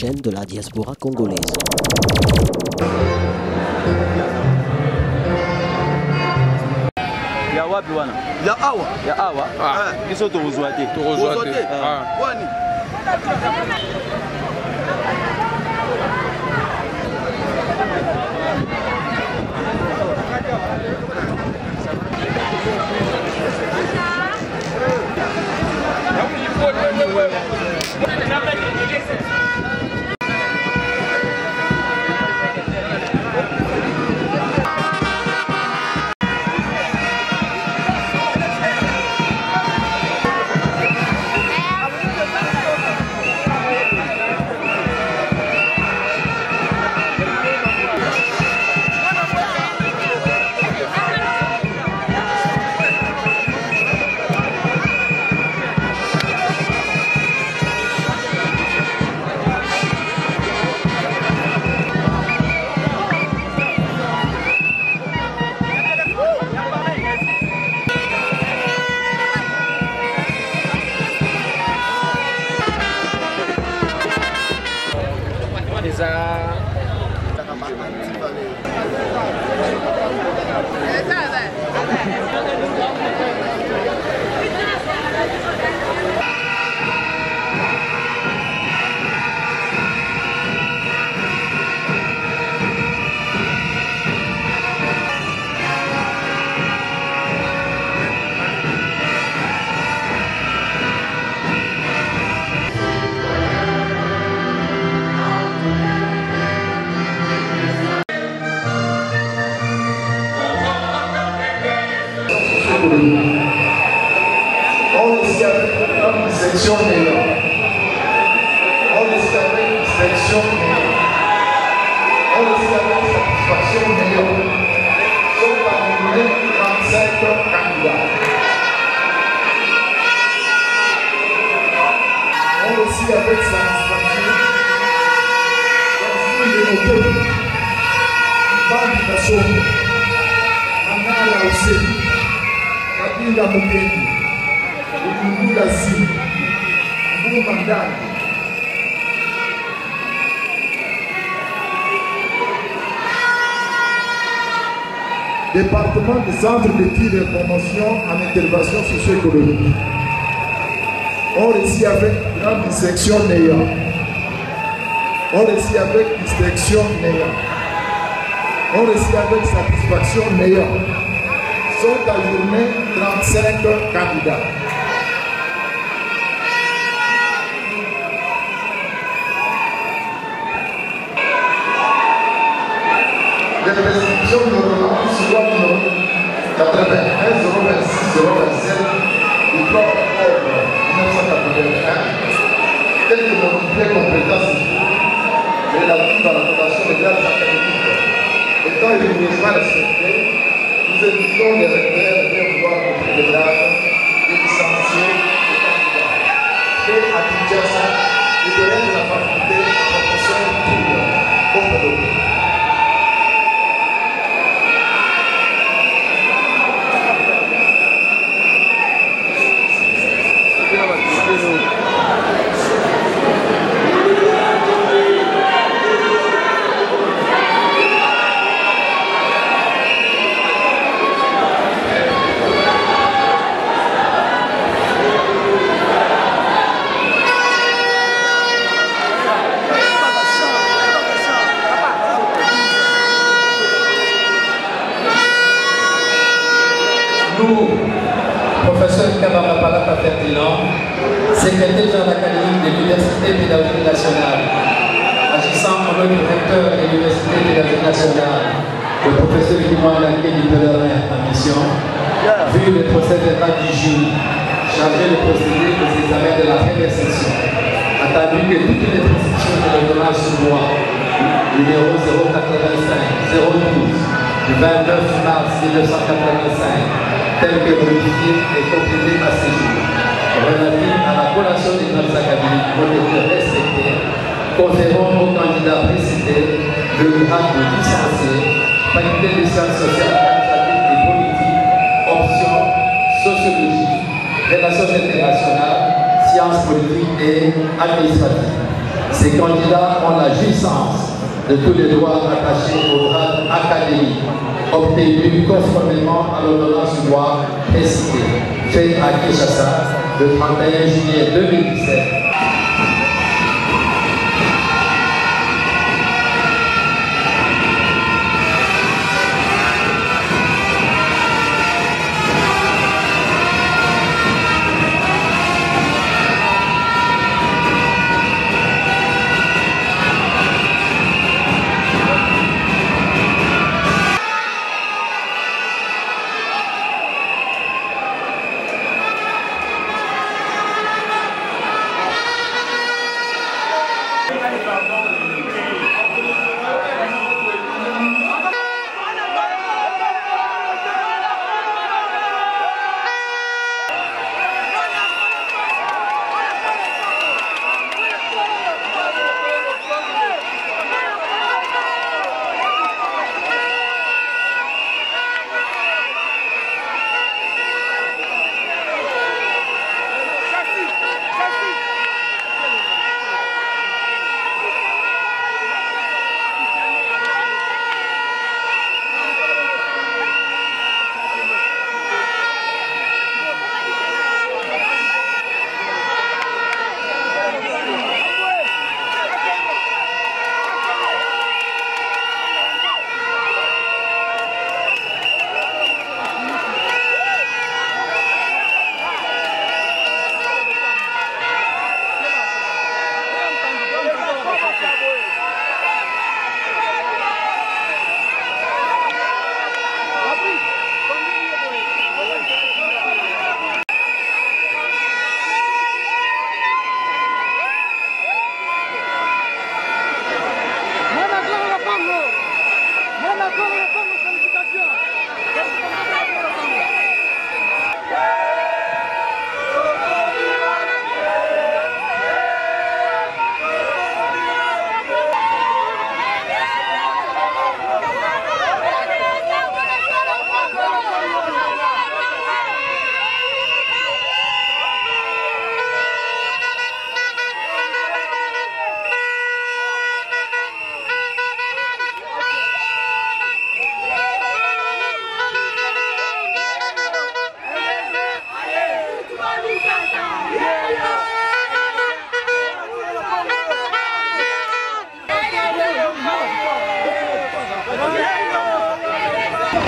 chaîne de la diaspora congolaise. Ya wapi wana? Ya awa. Ya awa. Kiso tozwa te. Tozwa te. Kwani? On ici avec une section meilleure. On ici avec une section meilleure. On ici avec une satisfaction meilleure. Sont parmi 35 candidats. On ici avec satisfaction. Dans une de nos peuples, Bambi Kassongo, Manala Osei, Kabila Mokendi, Ukungula Zi, Mbumandani. Département du Centre d'études et de promotion en intervention socio-économique. On réussit avec grande dissection néant. On réussit avec distinction néant. On réussit avec satisfaction néant. Sont à journée 35 candidats. Les prescriptions de l'ordonnance soit numéro 81 026 027 du 3 octobre 1981, tel que modifié compétence relative à la fondation des grades académiques. Étant rigoureusement respecté, nous évitons les recteurs de bien vouloir compléter les grades des licenciés et candidats. Et à Kinshasa, les domaines de la faculté professeur pour Opedo. Nous, professeur Kababapalata Ferdinand, secrétaire général académique de l'Université pédagogique nationale, agissant en nom du recteur de l'Université pédagogique nationale, le professeur Kimwanda du Pèlerin en mission, vu le procès verbal du jury, chargé de procéder aux examens de la première session, attendu que toutes les prescriptions de l'ordonnance sous loi numéro 085 012 du 29 mars 1985, tel que modifié et complété à ce jour, relatif à la collation des grandes académiques ont été respectés, conférant aux candidats précités le grade de licencié, faculté des sciences sociales, administratives et politiques, option sociologie, relations internationales, sciences politiques et administratives. Ces candidats ont la jouissance de tous les droits attachés au grade académique, obtenus conformément à l'ordonnance du droit précitée, faite à Kinshasa le 31 juillet 2017.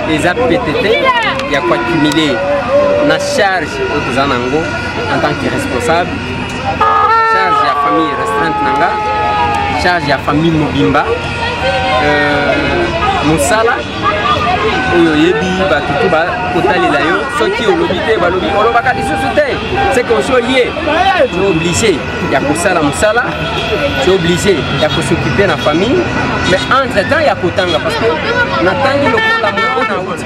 Les APTT, il y a quoi cumuler la charge au Zanango en tant que responsable, charge de la famille restreinte Nanga, charge de la famille Mobimba, Moussala, Oyoyebi, Batutuba, Kotalela yo, ceux qui ont l'obité, Balobi, Olobaka di société, c'est qu'on soit lié, c'est obligé, il y a Moussala, c'est obligé, il y a s'occuper de la famille, mais entre-temps, il y a Kotanga, parce que Natangi le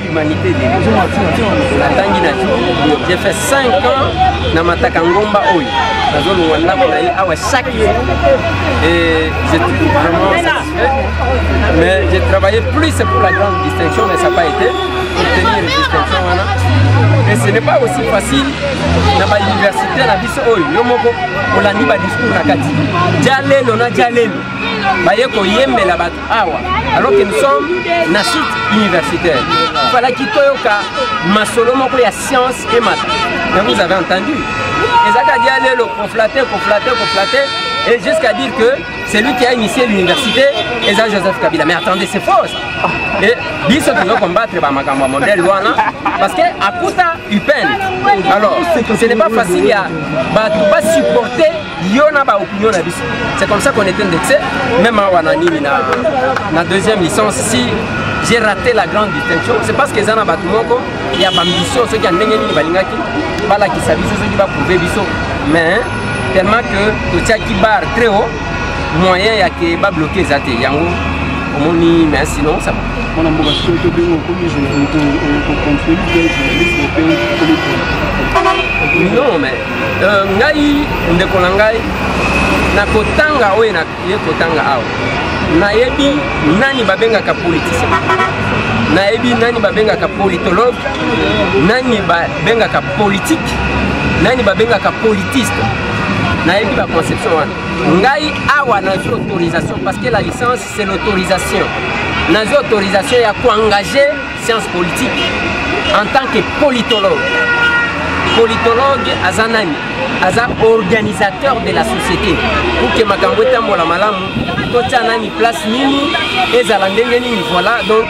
l'humanité j'ai fait 5 ans dans Matakangomba Oyo. Chaque jour. Et j'étais vraiment satisfait. Mais j'ai travaillé plus pour la grande distinction, mais ça n'a pas été. Obtenir une distinction. Et ce n'est pas aussi facile dans l'université. On a dit discours na kati. Jalelo na jalelo. Bayeko yembe la batu awa. Alors que nous sommes dans un site universitaire. Il fallait qu'il y ait masolo moko ya science et maths. Mais vous avez entendu. Et ça a dit conflater, et jusqu'à dire que c'est lui qui a initié l'université, et ça Joseph Kabila. Mais attendez, c'est faux. Et ils sont toujours combattre le modèle parce que à Kouta, UPEN. Alors, ce n'est pas facile à supporter l'opinion. C'est comme ça qu'on est indexé. Même à Wanani, la deuxième licence, si j'ai raté la grande distinction, c'est parce que Zana Batumoko, il y a ambition, ceux qui ont négligé Balingaki, voilà qui savent ceux qui vont prouver Bisso. Mais tellement que tout ça qui barre très haut, moyen il y a qui va bloquer ça. Yango, mais sinon ça va. On a beaucoup non, mais ngai ndekonangai na kotanga oye na ye kotanga awo. Na yebi nani babengaka politicien, na yebi nani babengaka politologue, nani babengaka politique, nani babengaka politiste, na yebi ba conception wana. ngai awa nazo autorisation parce que la licence c'est l'autorisation. Nazo autorisation ya engager science politique en tant que politologue. Politologue azanani, aza organisateur de la société. Pour que makambo etambola malamu, totia nani place nini ezala ndenge nini, voilà. Donc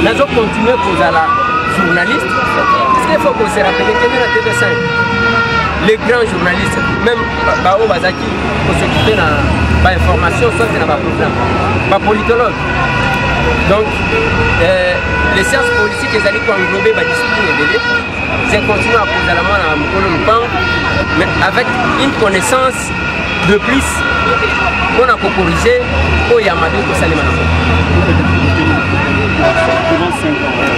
nazo continuer kozala journaliste parce qu'il faut qu'on se rappelle que dans la TV5 les grands journalistes, même Bao Bazaki, pour s'occuper de l'information, soit c'est dans le programme, pas politologue. Donc, les sciences politiques, elles allaient englober la discipline et délai. C'est continuer à poser la main à Moukolompan, mais avec une connaissance de plus qu'on a corrigé au Yamadou au Salimana.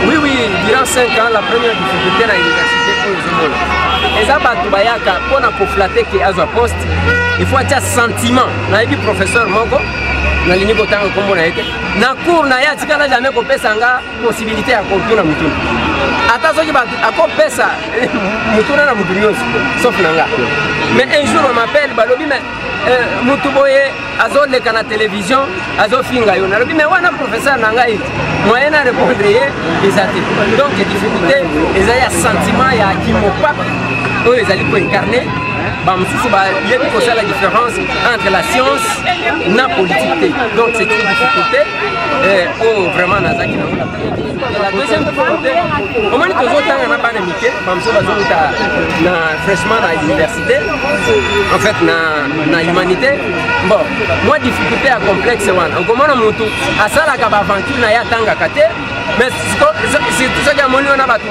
Oui, oui, durant 5 ans, la première difficulté à l'université pour les hommes. Et ça, pour nous flatter qu'il y a un poste, il faut avoir un sentiment. Nous avons dit professeur Moko, nous avons dit que nous avons cours, nous avons jamais la possibilité de contourner le mouton. Attention, sauf Nanga. Mais un jour, on m'appelle, Moutuboye, Azo le canal télévision, Azo Finga Yona. Mais on a professeur Nangaï, moyen à répondre les athées. Donc, les difficultés, ils ont un sentiment, il y a qui m'ont pas, eux, ils allaient pour incarner. Il y a la différence entre la science et la politique. Donc, c'est une difficulté. Oh, vraiment, Nazaki n'a pas la deuxième difficulté, au moins, nous avons pas d'amitié. Nous fraîchement à l'université, en fait, dans l'humanité. Bon, moi, difficulté à complexe. Comment on a à ça, la aventure, n'a pas de mais c'est tout ça qui a monnaie, on a battu.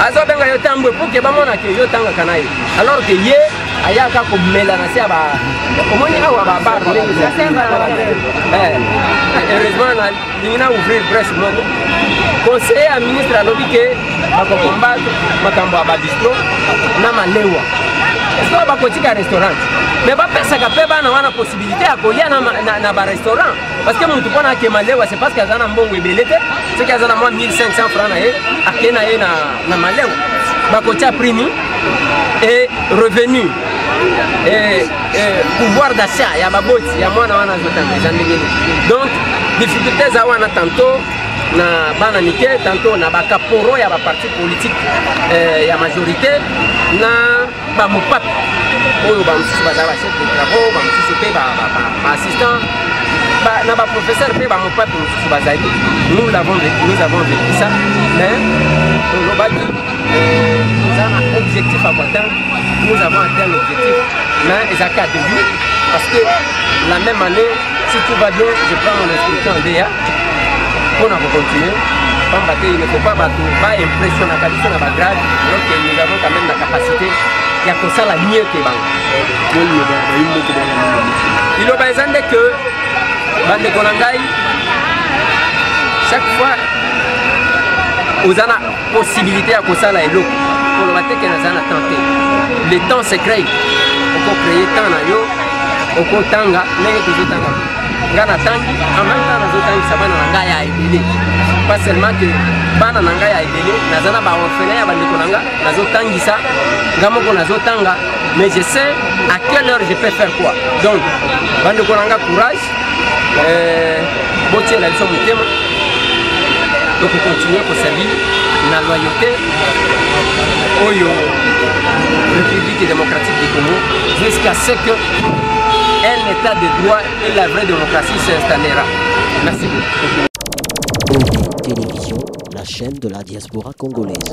Alors que yo tambo pour que ba mona ke yo tanga kanayi. Alors que ye ayaka ko melana sia ba omoni awa ba bar heureusement na ouvrir presse moko. Conseiller à ministre alobi ke ba ko combattre makambo ba bistro na malewa. Est-ce que ba ko tika restaurant? Mais ba pesa ka pe ba na wana possibilité ya kolia na ba restaurant parce que mutu kona ke malewa c'est parce que azana mbongo ebelete. C'est qu'il y a 1500 francs à Kenaye na Maléo. Bakotia primi et revenu et pouvoir d'achat, il y a baboti, il y a moins de donc difficultés à wana tantôt na bananike, tantôt na bakaporo, il y a parti politique, il y a majorité na bamupap. Oyo bamususu bazala chef de travaux, bamususu pe ba assistant. Nous avons professeur, nous avons vécu ça, mais nous avons un objectif à atteindre, nous avons atteint l'objectif, mais ils ont qu'à début, parce que la même année, si tout va bien, je prends mon inscription en DA, pour continuer, il ne faut pas impressionner la qualité de la grade, donc nous avons quand même la capacité, il y a que ça la mieux que il a besoin de que Bande Konangai, chaque fois, vous avez la possibilité à ça là et l'eau. Pour le matin, vous avez tenté. Le temps se crée. On peut créer tant na yo, on peut tanga, mais il y a tanga. Gana tangi, en même temps, nous avons ça va nanga ya ebele. Pas seulement que bana nanga ya ebele, nous avons ba orphelin ya Bande Konanga, nous avons tangi ça, gamoko nous avons tanga. Mais je sais à quelle heure je peux faire quoi. Donc, Bande Konanga courage. Botier la leçon du thème. Donc on continue à servir la loyauté au République démocratique du Congo jusqu'à ce que un état de droit et la vraie démocratie s'installera. Merci beaucoup. OI Télévision, la chaîne de la diaspora congolaise.